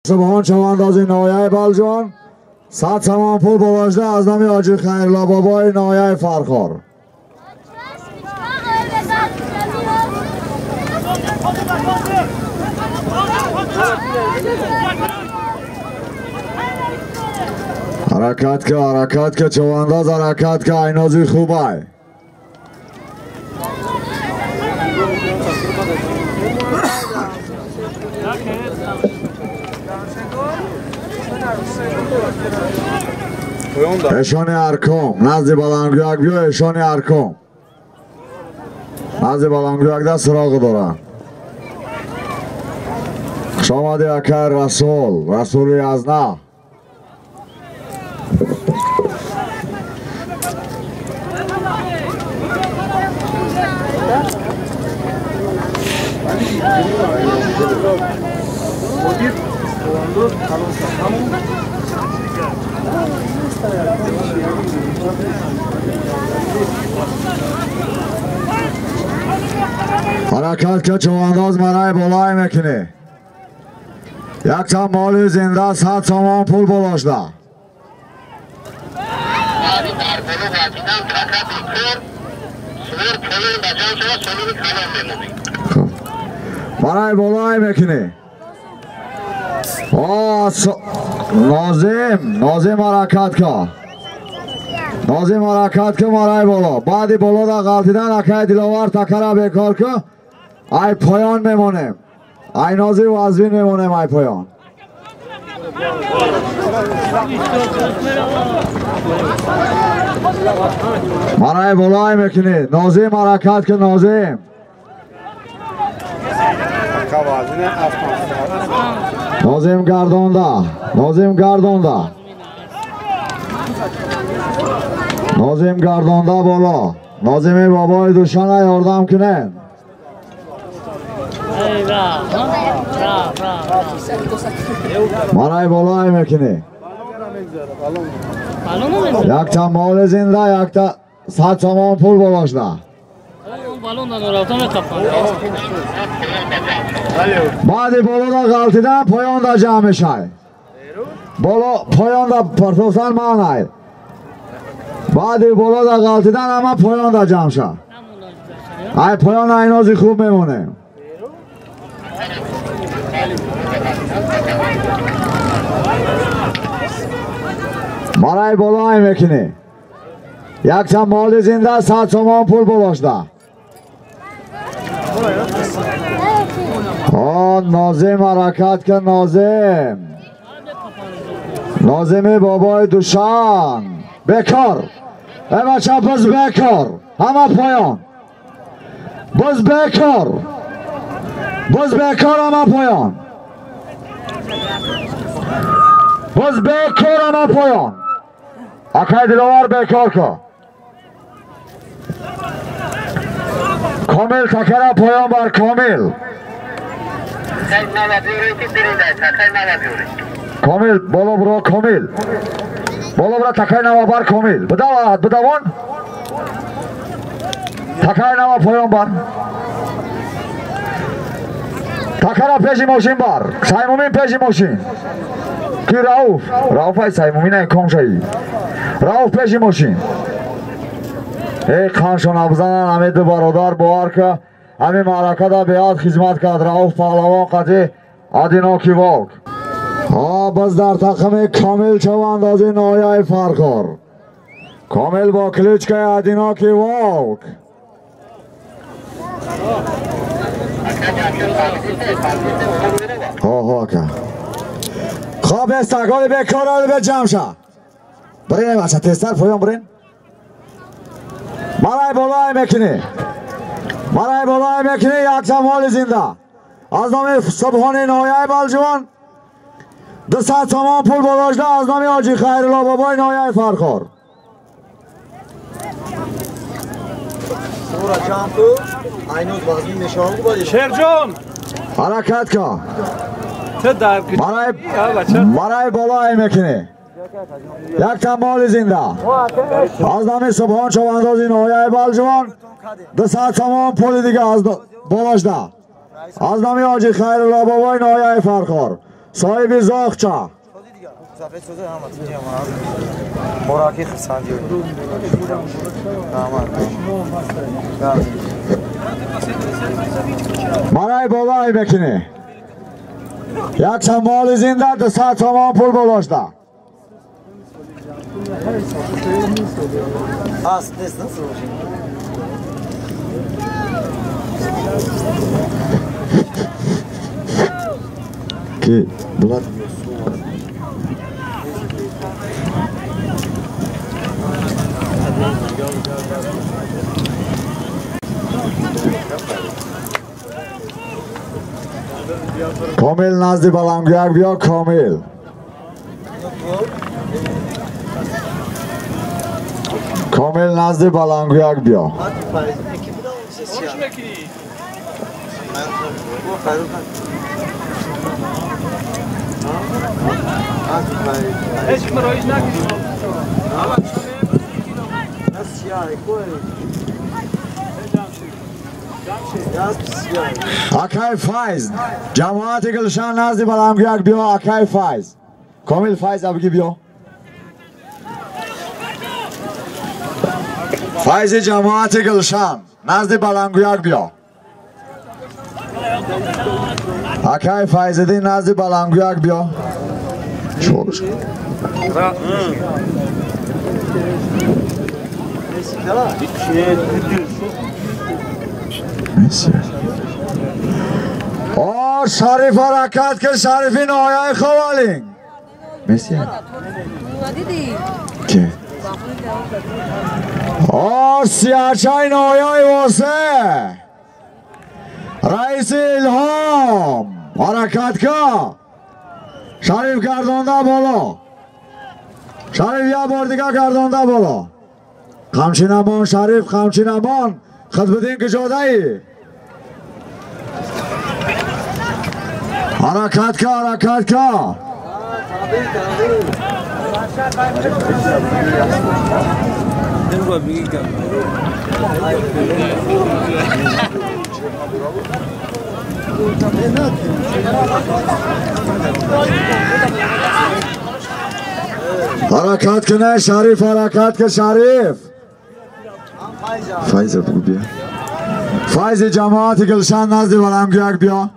سبحان چواندازی نایه بلجوان 100 سامان پول بواشده از نامی حاجی خیرالله بابای نایه فرخار. حرکت که چوانداز حرکت که اینازی خوبه. اشانی ارکام نزد بلنگویک بیا. اشانی ارکام نزد بلنگویک ده سراغ دارن. شامده اکر رسولی از نه حرکت که چوانداز مرای بالای میکنه. یک چند مال زنده 100 سامان پول بلاشده. مرای بالای میکنه. نازم حرکت که مرای بالا. بعدی بالا دا غلطیدن اکای دلاور تکره بیکار که ای پایان میمونیم. ای نازی و ازوین میمونیم. ای پایان مرای بالای میکنی. نازم حرکت که نازم گردانده بالا. نازم بابای دوشانه یاردم کنن. مرای بالای میکنی. یک تا مال زنده یک تا 100 سامان پول بلاشده. بعدی بالا دا غلطیدن پایان دا جمع میشه. پایان دا پرتوفتن مانای. بعدی بالا دا غلطیدن اما پایان دا جمع شه. ای پایان اینازی خوب میمونه. مرای بالای میکنی. یک چند مال زنده 100 سامان پول بلاشده. نازم حرکت که نازم بابای دوشان بکار. ای بچه بز بکار همه پایان. بز بکار همه پایان. بز بکار همه پایان. اکای دلاور بکار که کامل تکره پایان بر کامل. بالا برو کامل. بالا برو تکای نوا بر کامل. بدوان تکای نوا پایان بر. تکره پیشی ماشین بر. سایمومین پیشی ماشین کی راوف های سایمومین های کام شایی. راوف پیشی ماشین. ای خانشون ابزنن همه دو برادر باور که همه معرکه دا بیاد خدمت کرد. راوف پهلوان قضی ادیناکی والک. بس در تقم کامل چواندازی نایه فرخار. کامل با کلیچکه ادیناکی والک. که خواب استقال بکار به جمع شد. برین بچه تستر پایان برین. مرای بالای میکنی. یک سمال زنده از نام سبحان نایه بلجوان 200 سامان پول بلاشده از نام حاجی خیرالله بابای نایه فرخار. شیرجان حرکت که مرای بالای میکنی. یک تمال زنده از نام سبحان چواندازی نایه بلجوان 200 سامان پول دیگه از بالاش ده از نام حاجی خیرالله بابای نایه فرخار صاحب زاغچا صفحه شده هم اتیجی هم مراکی خساندی منای بالای بکنی یک سمال زنده 200 تومان پول بلاشده هست دست nasıl olacak? Ki bunlar Komil nazdi balanguyak bia Komil Komil nazdi balanguyak bia Akay Faiz Cemaat-i Gülşen nazdi balanguyak bia Akay Faiz Komil Faiz abgi bia Faiz Cemaat-i Gülşen nazdi balanguyak bia Akay Faiz nazdi balanguyak bia Çok और शरीफ हरकत के शरीफी नोया खवालिंग मेसिया के और सियाचाई नोया वोसे रईस इल्हाम हरकत का शरीफ गर्दोंदा बोलो शरीफ या बोर्डिका गर्दोंदा बोलो खामशिनामon शरीफ खामशिनामon खिदमतिन की जोदाई हरकत का हरकत के नहीं शरीफ हरकत के शरीफ فایز بگو بیا فایز جماعت گلشن نزد balanguyak بیا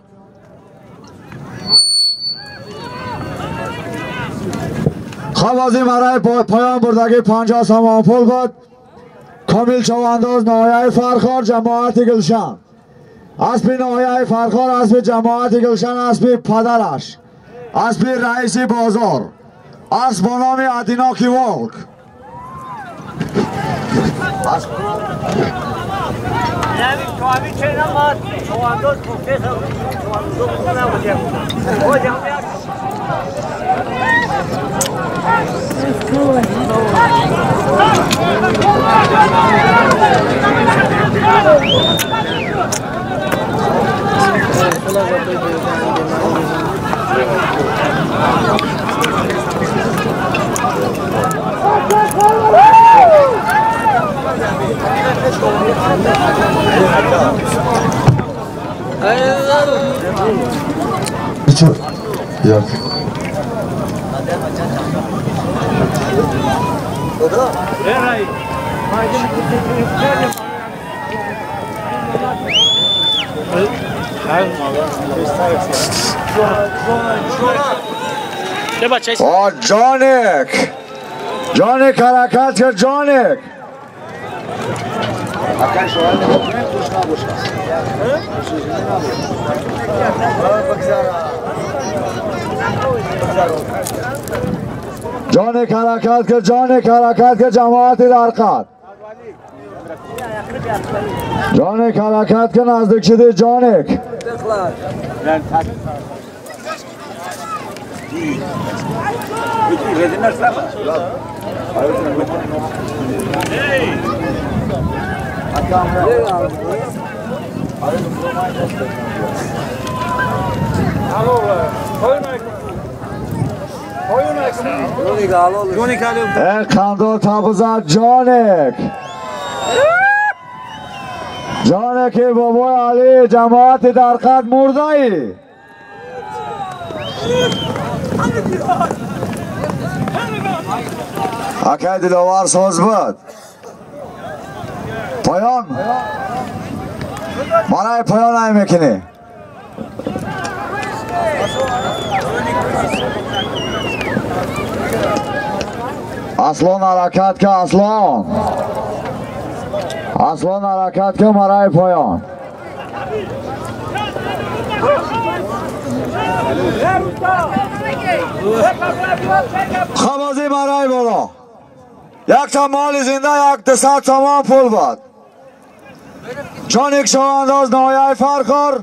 خب از این برای پایان بردگی 50 تومان پول بود کامیل چوانداز نهایه فرخار جماعت گلشن اسب نهایه فرخار اسب جماعت گلشن اسب پدرش اسب رئیس بازار اسب با نام ادیناکی والک نمی توانی چه نماد چوانداز پروفسور چوانداز نبوده خودم Yok. और जॉनिक हरकत कर जॉनिक جانک حرکت که جماعت درقت جانک حرکت که نزدیک شده جانک کاندو تابزد جانک بابای علی جماعت درقت مردهی Akay Dilovar so'z bud. Poyon. Mana poyon aymekini. Aslon harakatga Aslon. Aslon harakatga Maray poyon. Xamozi Maray bolo. Yakta mol zinda yakta sat tamam pul bad. Jonik Shoandaz noyay Farkhor.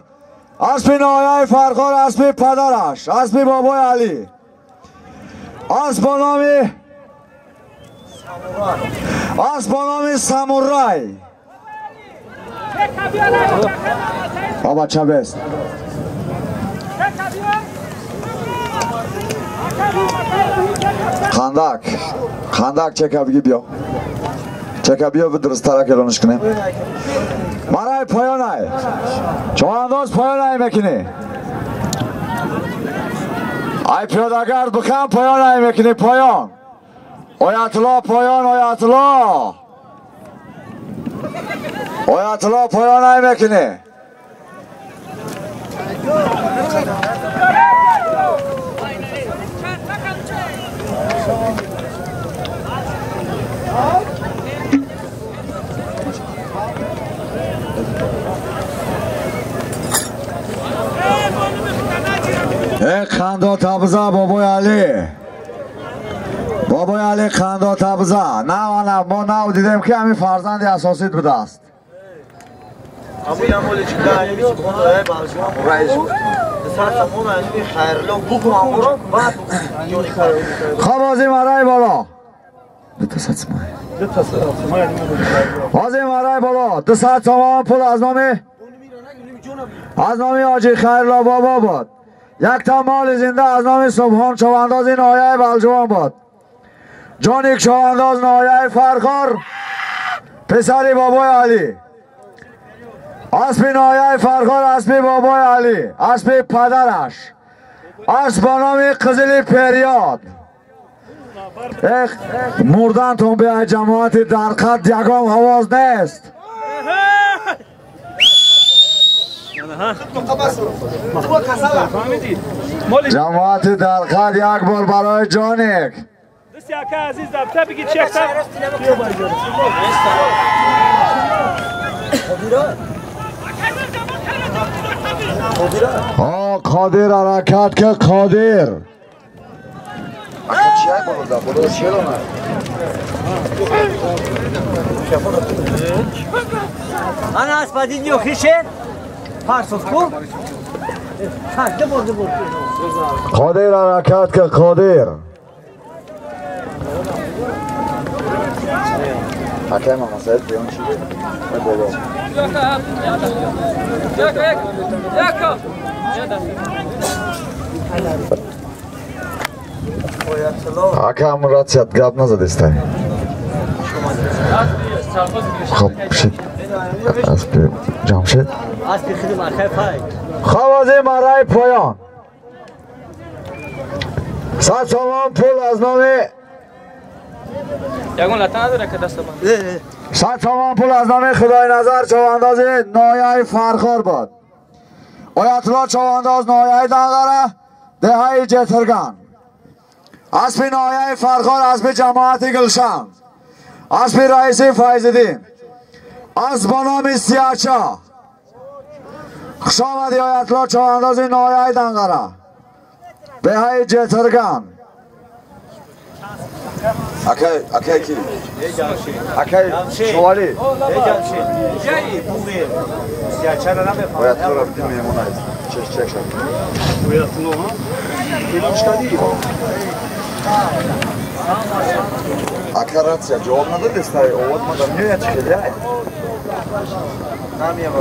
Aspi noyay Farkhor aspi padarash. Aspi Boboy Ali. Asbonomi Samuray. Baba Chavez. Kandak çekabi biyo. Çekabiyo ve dürüst tarak eloniş kine. Maray poyonay. Çoğandoz poyonay mekini. Ay piyodagar bıkan poyonay mekini poyon. Oyatlo poyon oyatlo. Oyatlo poyonay mekini. Khando Tabza Boboy Ali. Boboy Ali Khando Tabza. Now ما now دیدیم که همین فرزند اساسی بوده است. همون یامولی چیکار می‌کنی؟ خونه بالشون رئیس. دستم اون از خیرلو بکن آمورا بعد یونی کار. خبازی مرای بالا. دست بازی مرای بالا. دست تمام پول از نامی آجی خیرلو بابا بود. یک تا مال زنده از نام سبحان چوانداز نایه بلجوان بود. جانیک چوانداز نایه فرخار پسری بابای علی. اسبی نایه فرخار اسبی بابای علی. اسبی پدرش. اسب با نام قزلی پریاد. مردن تون به جماعت در خط یکم حواظ نیست. جماعت در خط یک بار برای جانیک. دستی اکا عزیز دبته بگید چی اکتا؟ قادر حرکت که قادر. Ana aspadin yok işe. Parsos bu. Kalktı bordu. قادر حرکت که قادر. حکم مسائل بیان چی؟ بابا. حکم راتیت گاب نزد استای. خب شد. اسب جام شد. اسب خیلی مرخای پای. خوازی مرای پایان. سات تمام پول از نام یگون لطا نداره که دست بند. سات تمام پول از نام خدای نظر چوانداز نایه فرخار بود. آیت‌الله چوانداز نایه دنگره دههای جترگان. اسب نایه فرخار اسب جماعت گلشن. اسب رئیسی فایزالدین. اسب با نام سیاچا. خوش آمدی آیت‌الله چوانداز نایه دنگره دههای جترگان. اکی کی؟ اکی شوالی. جایی بومی. سیاچه را نمی‌فهمم. باید تو را بدیم میمون است. چک شد. باید تو ها. پیلوش کردی. اکرات یا جواب نداد استای اوت مدام نیت خیلی. نمیام.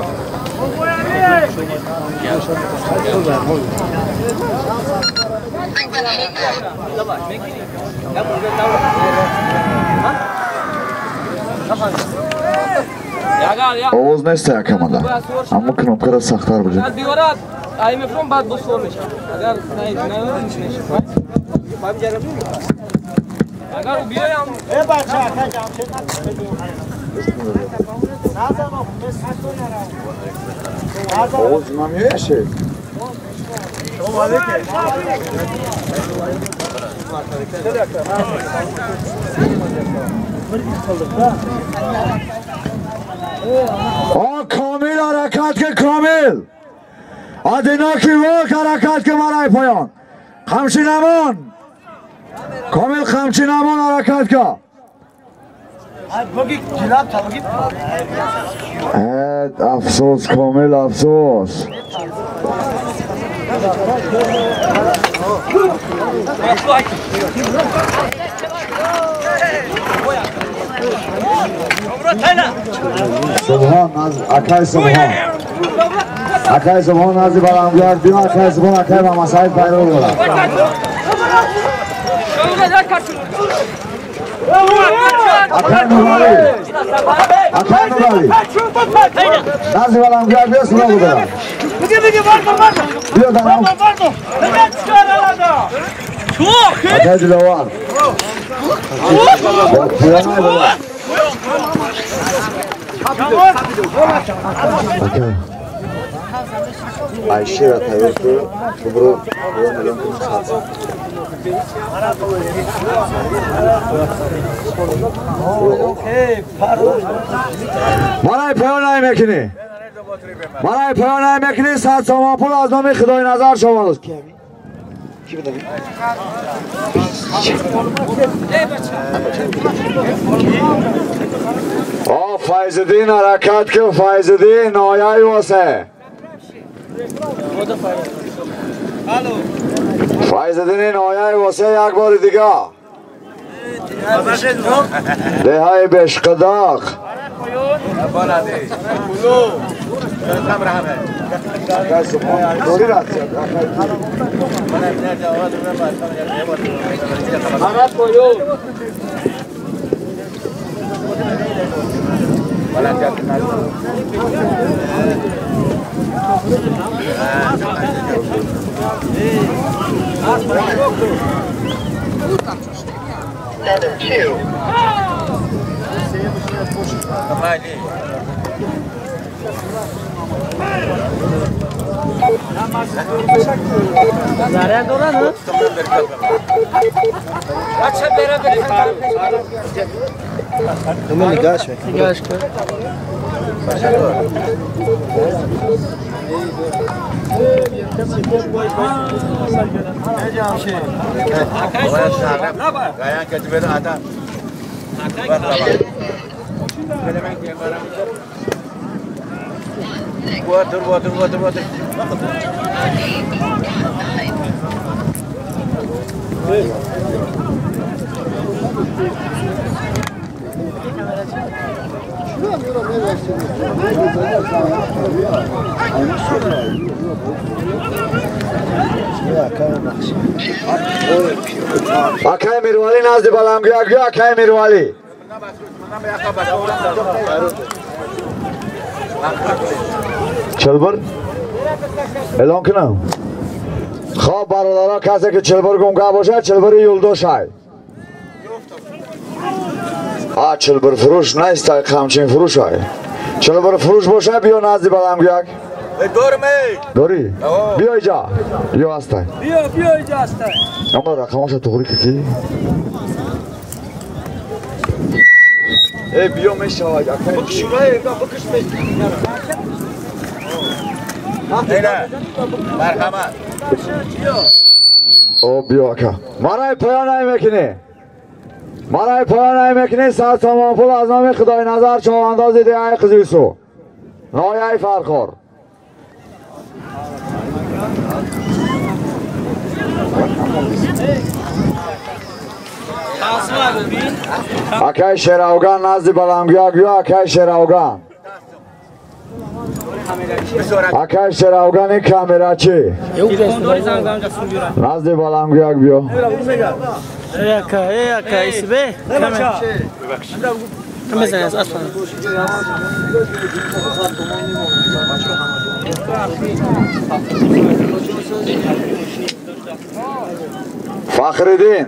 Oğuz neyse yakamada. Ama knopkara saktar bacım. IMF بعد بسو میشه اگر نه میشه فهم اگر بیایم بچه اکا جمشید Oğuz mamiye şey. کامل حرکت که کامل ادینا کی واک حرکت که برای پایان خمشی نمان کامل خمشی نمان حرکت که افسوس کامل افسوس سبحان اکای سبحان اکای سبحان نازی برام بیاد بیان اکای سبحان اکای با مسائل پیرو بولا اکای نورالی اکای نورالی نازی برام بیاد بیاد سبحان بولا بیاد دارم اکای دلوار پیرانای بولا Ayşe atıyordu. Kubru Manay payonay mekini. Manay payonay mekini saat samanpul az nami Xudoy nazar şovalıs. O Fayzuddin harakat ki Fayzuddin noyay vase. Fayzuddin noyay vase yak bor diga. Dehay beşqadaq. Zarar dolan mı? Açsa beraber çıkalım. Tamam nigaş ver. Nigaş kır. Ne Cemşit? Gayan ketibeli adam. Water. Akay Mirwali nazdi balam gya Akay Mirwali. Çılbır Elon کنم خواب برادرها کسی که چلبر گمگاه باشه چلبری یلدوشای چلبر فروش نیست همچین فروش های چلبر فروش باشه بیا نزدی بدم گیاک داری؟ بیا ایجا بیا هسته بیا اینجا هسته اما رقماش توقری که بیا میشه بکش مرحمت او بیا که منای پایان میکنی ساعت سامان پول از نام خدای نظر چوانداز دیگه قزیسو نایه فرخور اکای شراوگان نزدی بلمگیاک یا اکای شراوگان اکای شراوگانی کامراچی نزدی بلمگیاک بیا اکا اسبه بزن از اصلا Fakhriddin,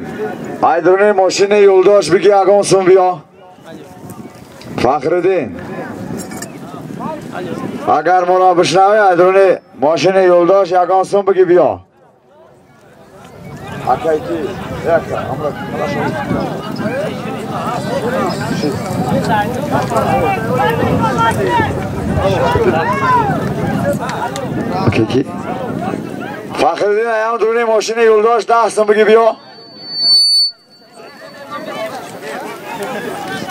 Aydur'un maşini yoldaş bir yagonsun bia. Fakhriddin. Agar mora bishnavi Aydur'un maşini yoldaş yagonsun bir bia. Akayti, yakla, amra. Peki. Fakhriddin ayam duruni maşini yoldaş dahsın bir bia.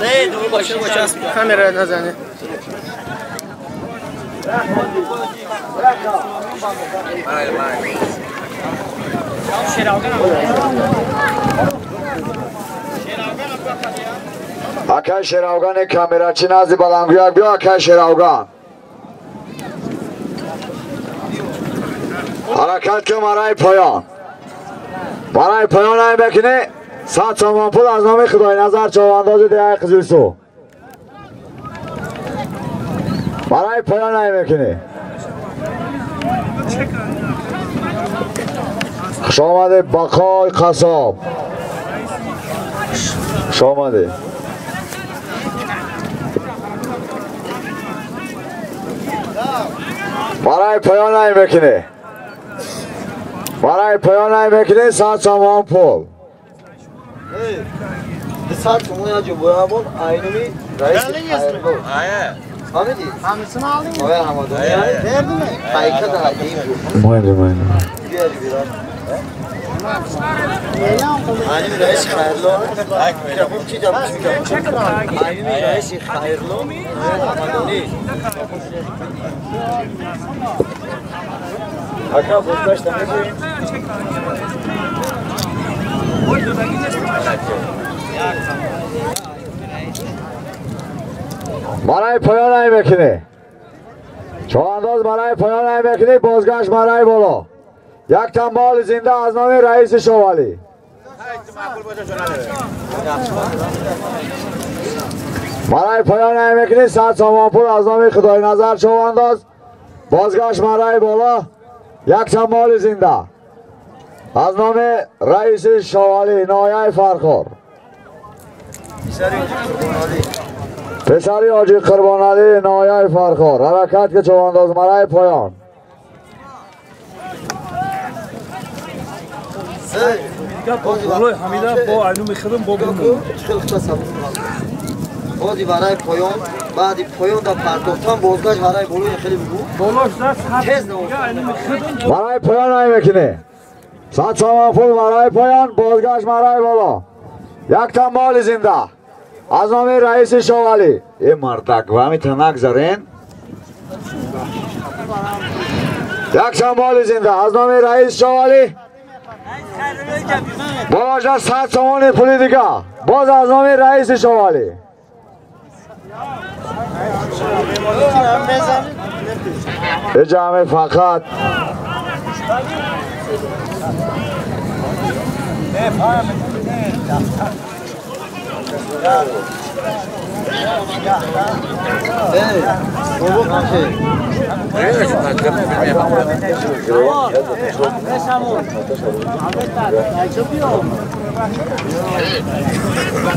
Ne dur başını kamera nazane Akay Sheravgan kamerachi nazi balanguyak bia Akay Sheravgan. Harakat ke maray poyan. Maray poyan ay bekine Sat saman pul az nami Xudoy nazar Chavandozı deyay Qizilsuv. Maray poyan ay bekine. Xush omade Baqoy Qasob. Xush omade. Maray poyan ay bekine. Maray poyan ay bekine sat saman pul. Saat sonuna jo boya bol aynımı reis hayırlı. Aya. Hamidi. Hamısını aldın mı? Oya hamadı. Verdi mi? Kayka da iyi bu. Mayne. Diğer biraz. Aynı reis hayırlı. Yapıp ki yapıp. Aynı reis hayırlı. Hamadoni. Aka bu kaç tane? Maray poyan ay bekine. Chavandoz maray poyan ay bekine bozgash maray bolo. Yak tambal zinda az nami rais shovali. Maray poyan ay bekine sat samanpur az nami Xudoy nazar chavandoz bozgash maray bolo. Yak tambal zinda az nami rais shovali noyay farkhor. Pesari Hoji Qurbonali noyay farkhor. Harakat ke chavandoz maray poyan. والله حمیده با علوم خودم با بمون بازی برای پایان بعدی پایان تا پرداختن بازگشت برای بالای خیلی بگو بالاش دست تز نمون علوم خودم Maray poyan ay bekine. Sat saman pul maray poyan bozgash maray bolo. Yak tambal zinda az nami rais shovali. E mardak vami tanak zaren. Yak tambal zinda az nami rais shovali. Boja sat saman puli diga boz az nami rais shovali. E jame fakat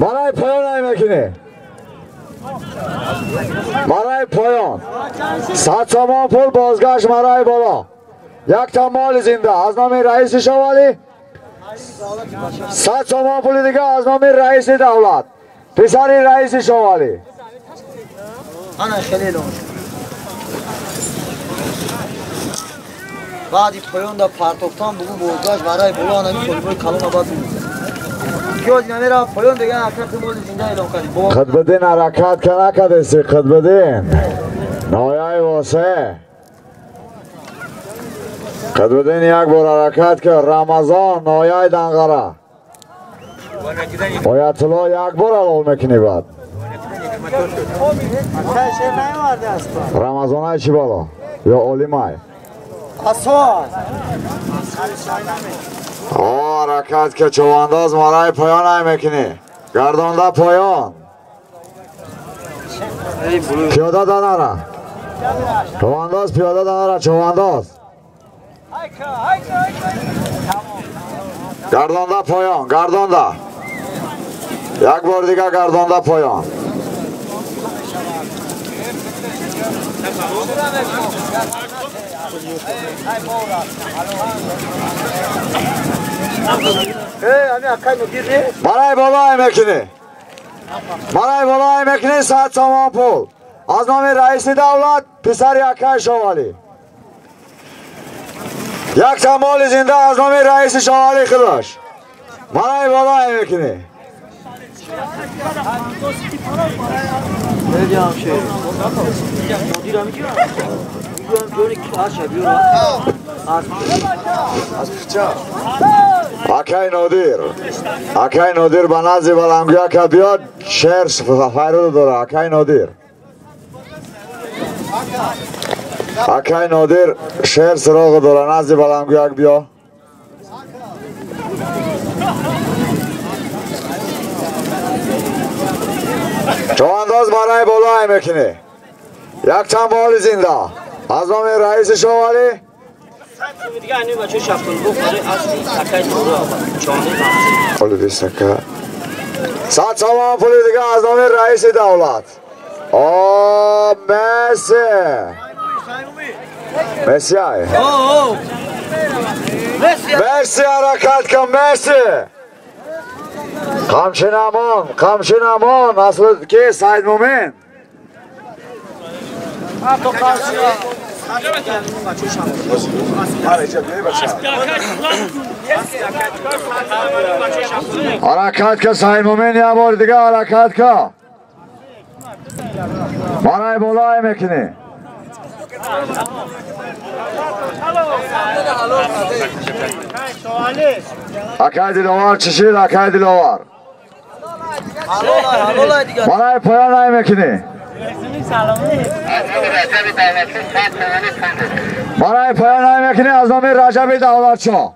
maray poyan ay bekine. Maray poyan. Sat saman pul bozgash maray bolo. Yak tambal zinda az nami rais shovali. Sat saman puli diga az nami rais davlat. Pesari rais shovali. ana خیلی olmuş بعدی پایان da پرداختن بگو بازگشت برای بالا آنمی کلیبای کلان آباد می‌کنه کیاز نمیره پایان دیگه حرکت مال زنده اعلام کردیم Qadbedin harakat kana kadesi Qadbedin. Noyay vose. Qadbedin yak bor harakat ke Ramazon noyay dangara. Oyatullo yak bor alol mekini bad. şey ne vardı aslında Ramazon ay chi bolo. Yo olimay. aslan Harakat ke chavandoz maray poyan ay mekini. Gardonda poyan. پیاده داناره چوانداز پیاده داناره چوانداز گردانده پایان گردانده یک بار دیگه گردانده پایان برای بالای مکنی برای بالای مکنی 100 سامان پول از نام رئیس دولت پسر یکای شوالی یک تمال زنده از نام رئیس شوالی خودش برای بالای مکنی اکای نادر به نزد بلنگویا که بیاد شعر فیروز داره اکای نادر اکای نادر شعر سراغ داره نزد بلنگویا بیا چوانداز برای بالای میکنه یک تنبال زنده از نام رئیس شوالی دیگه اینو بچه شفتون بخوره از تکای دورو پولی دیستکه 100 سامان پولی دیگه از نام رئیس دولت مسی مسی های مسی حرکت کن مسی قمشین امان اصل که سید مومن حرکت که سید مومن یه بار دیگه حرکت که برای بالای میکنی اکای دلوار چشید اکای دلوار برای پایان های میکنی برای پایان های میکنی از نام رجب دولت شاه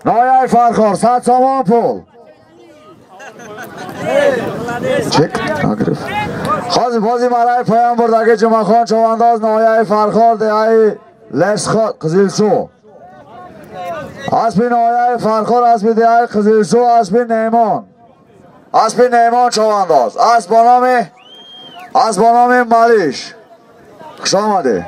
نایه فرخار 100 سامان پول خواهد بازی برای پایان بردگی جمعه خان چوانداز نایه فرخار دیگه لس قزیلسو اسبی نایه فرخار اسبی دیگه قزیلسو اسبی نیمان چوانداز اسب با نام مالیش خوش آمده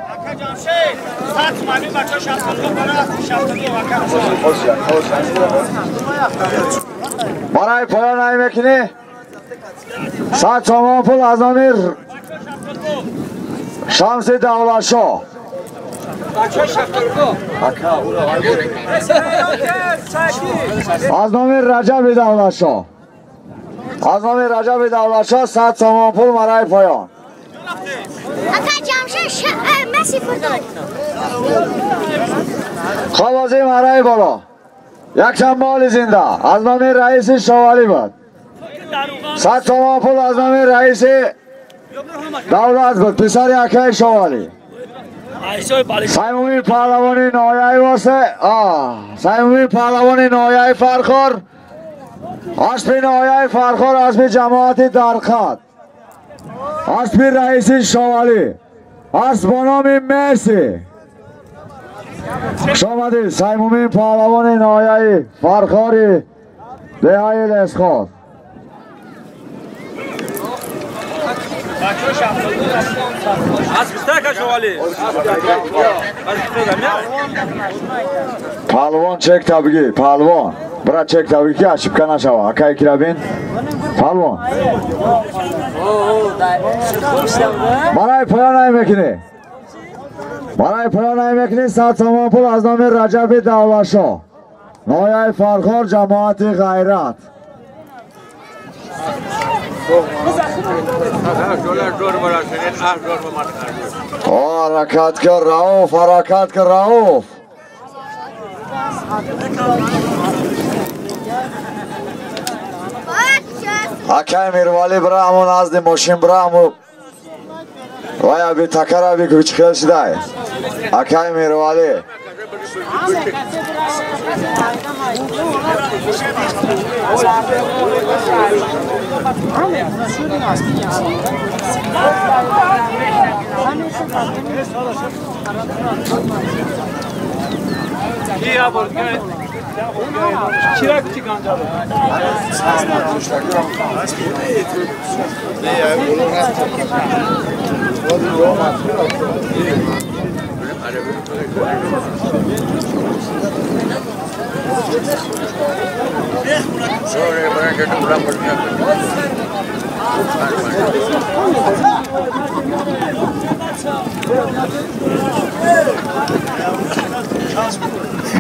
برای پایان های میکنی 100 سامان پول از نام شمس دولت شاه از نام رجب دولت شاه از نام رجب دولت شاه 100 سامان پول برای پایان خوابازی برای بالا یک تنبال زنده از نام رئیس شوالی بود 100 سامان پول از نام رئیس دولت بود پسر یکای شوالی سیمومی پهلوانی نایه واسه سیمومی پهلوانی نایه فرخار اسب نایه فرخار اسب جماعت درخط اسب رئیس شوالی اسب با نام مرسی خوش آمدید سیمومی پهلوان نایه فرخاری دهه لسخات پهلوان چک تبگی پهلوان برای چک تبگی که اشبکه نشوه اکای کرابین پهلوان برای پایان های میکنی برای پایان های میکنی 100 سامان پول از نام رجب دولت شاه نایه فرخار جماعت غیرت حرکت کر رؤوف حرکت کر رؤوف اکای میروالی برای همون نزد ماشین برای همون وای ابی تکر ابی کچ خیل شده اکای میروالی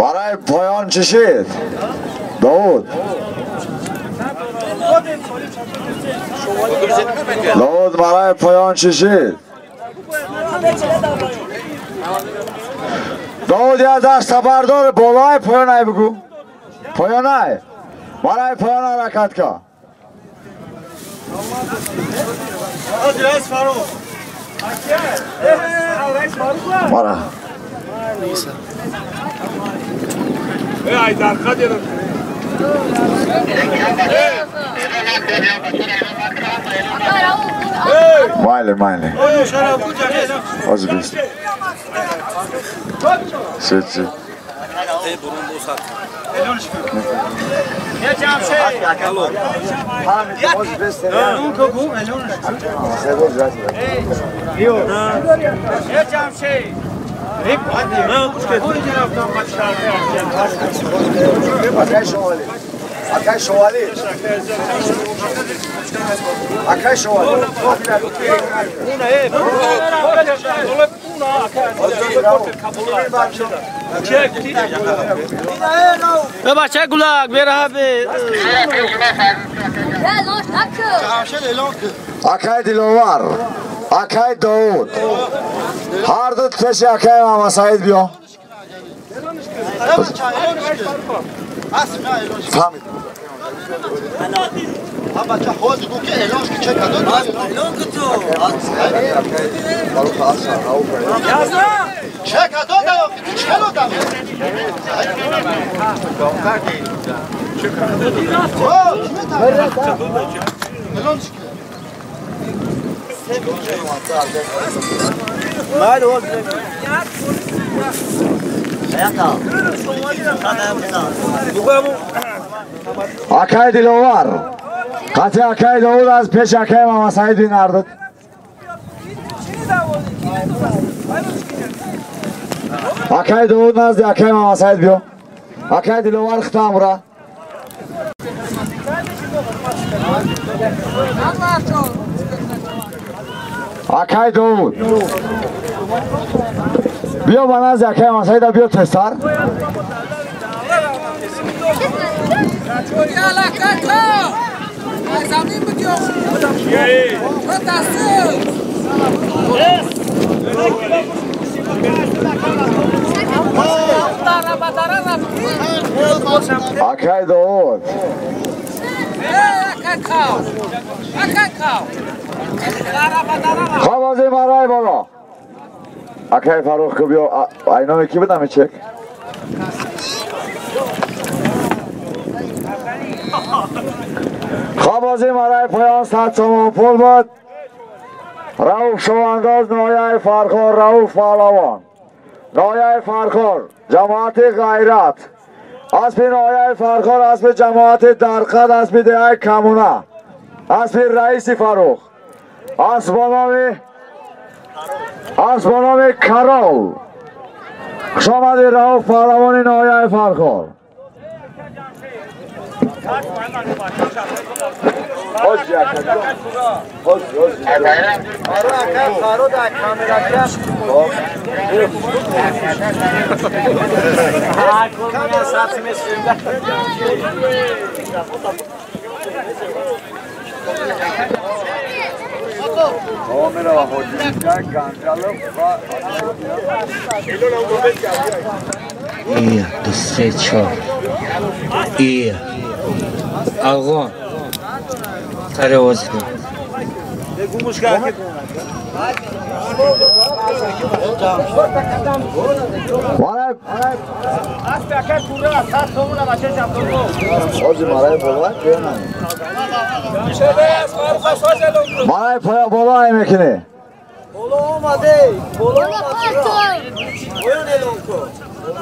برای پایان چشید داود برای پایان چشید داود یا دست بردار بالای پایان بگو پایان برای پایان حرکت کن برای مایله از بیست سیدی Akay şövalye. Akay şövalye. بچه گلک بیره به Akay Dilovar. Akay Davud. Her dut peşi Akay Mama Said biyo. Fahmid. Ama ta hoz bu ki elan ki çek adon. Elan ki tu. Çek adon da yok. Çelo da. Mal hoz. Akay Dilovar. Katı Akay Davud az peş Akay Mama Said bin ardık. Akay Davud nazdi Akay Mama Said biyo. Akay Dilovar xtam bura. Akay Davud. Biyo banaz Akay Mama Said biyo testar. Akay Davud. Xavazi maray bolo. Akay Faruk biyo aynamı ki bedam çek. Xavazi maray poyan saat somon pul bud. Rauf Şovandaz Noyay Farkhor Rauf Palavan. Noyay Farkhor Cemaati Gayrat. Aspi Noyay Farkhor aspi Cemaati Darqad aspi Deyay Kamuna. Aspi Raisi Faruk. Asbanomi Karol. Xamadi Rauf Palavani Noyay Farkhor. Hoş geldin. Hoş. Faro da kamera Kamera hocam gancalı İyi, dışarı çok. İyi. Ağın. Kare olsun. برای برای پایا بالا ای میکنی بالا آمده بالا بالا نیلون کن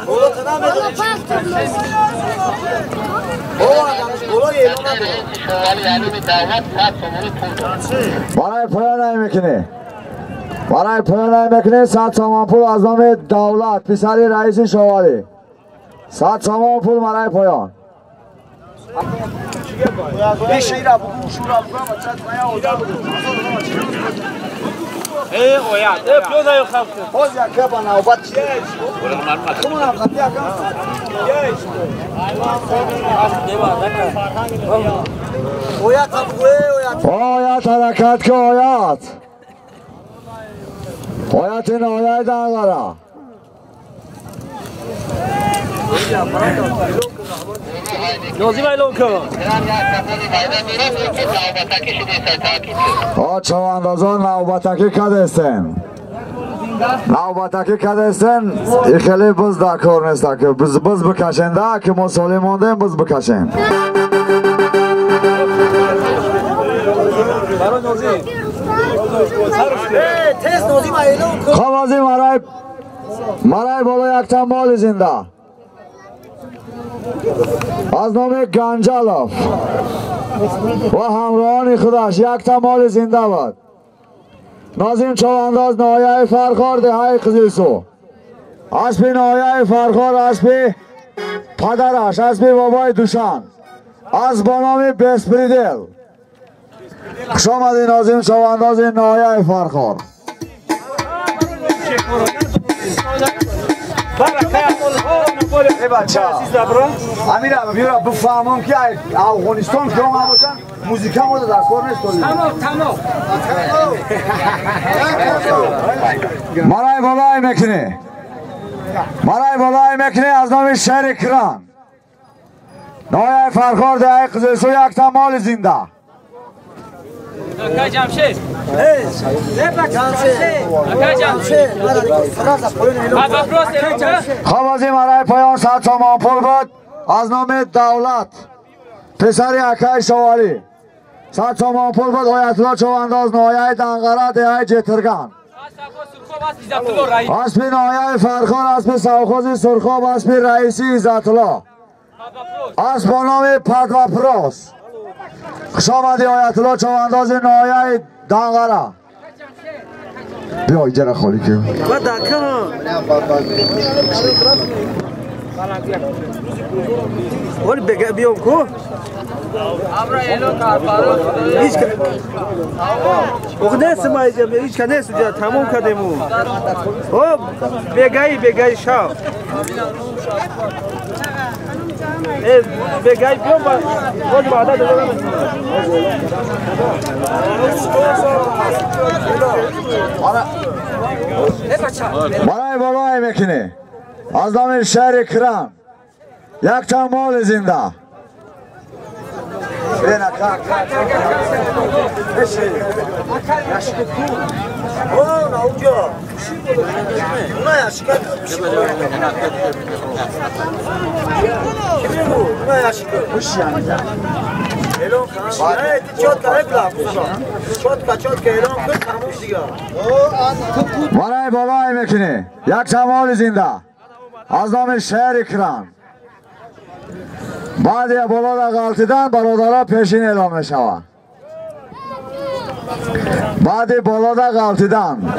بالا تنم برای پایان نمیکنی برای پایان نمیکنی 100 تومان پول از نام دولت پسری رئیس شوالی 100 تومان پول برای پایان باز یک با نوبت آیت حرکت که آیت آیت این آیت دنگاره نازی ایلان کن چواندازان نوبتکی کدستن نوبتکی کدستن این خیلی بز در کار نیسته که بز بکشنده که ما سالی مانده بز بکشن خب از این مرای بالا یک تنبال زنده از نام گنجالوف و همراهان خودش یک تنبال زنده بود نازیم چوانداز نایه فرخار دهای قزیسو اسبی نایه فرخار اسبی پدرش اسبی بابای دوشان از بانامی بسپریدل خوش آمدی نازیم چوانداز نایه فرخار ای بچه امیره بیورا بفهمم که افغانستان که ما باشن موزیکا ما در کار نیست مرای بالای میکنی مرای بالای میکنی از نام شهر کران نایه فرخار دهای قزیسو یک تنبال زنده اکای جمشید خب از این مرای پایان 100 تومان پول بود از نام دولت پسری اکای شوالی 100 تومان پول بود آیت الله چوانداز نایه دنگره دهای جترگان اسبی نایه فرخار اسبی سوخوزی سرخاب اسبی رئیسی عزت الله اسب با نام پدو پروس خوش آمدی آیت الله چوانداز نایه دنگره بیا ایجا خالی که ولی بیام کو هیچ هیچ کنه سوجا تمام کردیم او بگای شاو بگای بیام باز بعدا دوباره برای بالای میکنی از نام شهر کران یک تنبال زنده برای بالای میکنی یک تنبال زنده از نام شهر کران بعد یا بالا را غلطیدن برادرها پیشین اعلام می شود بعد بالا را غلطیدن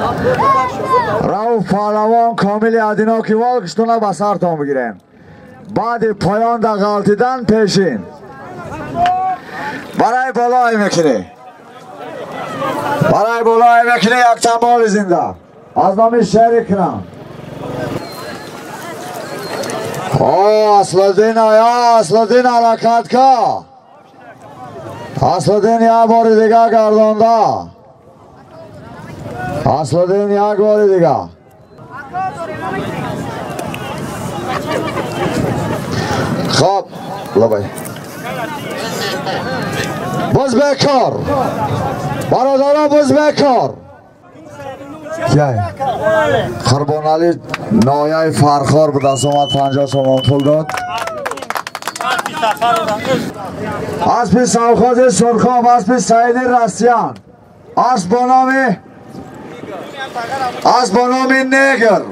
روف پهلوان کامل ادینا کیوال کشتونه به سرتان بگیرین بعد پایان را غلطیدن پیشین برای بالای میکنی برای بالای میکنی یک تنبال زنده از نام شهر کران اصلالدین آیا اصلالدین حرکت که اصلالدین یک بار دیگه گردانده اصلالدین یک بار دیگه خب لبای باز بکار برادران باز بکار Qurbonali noyay Farxor bu dast omad 50 so'm pul dod. Aspi savxoz Surxon, Aspi Said Rasyan. Asp ba nomi Neger.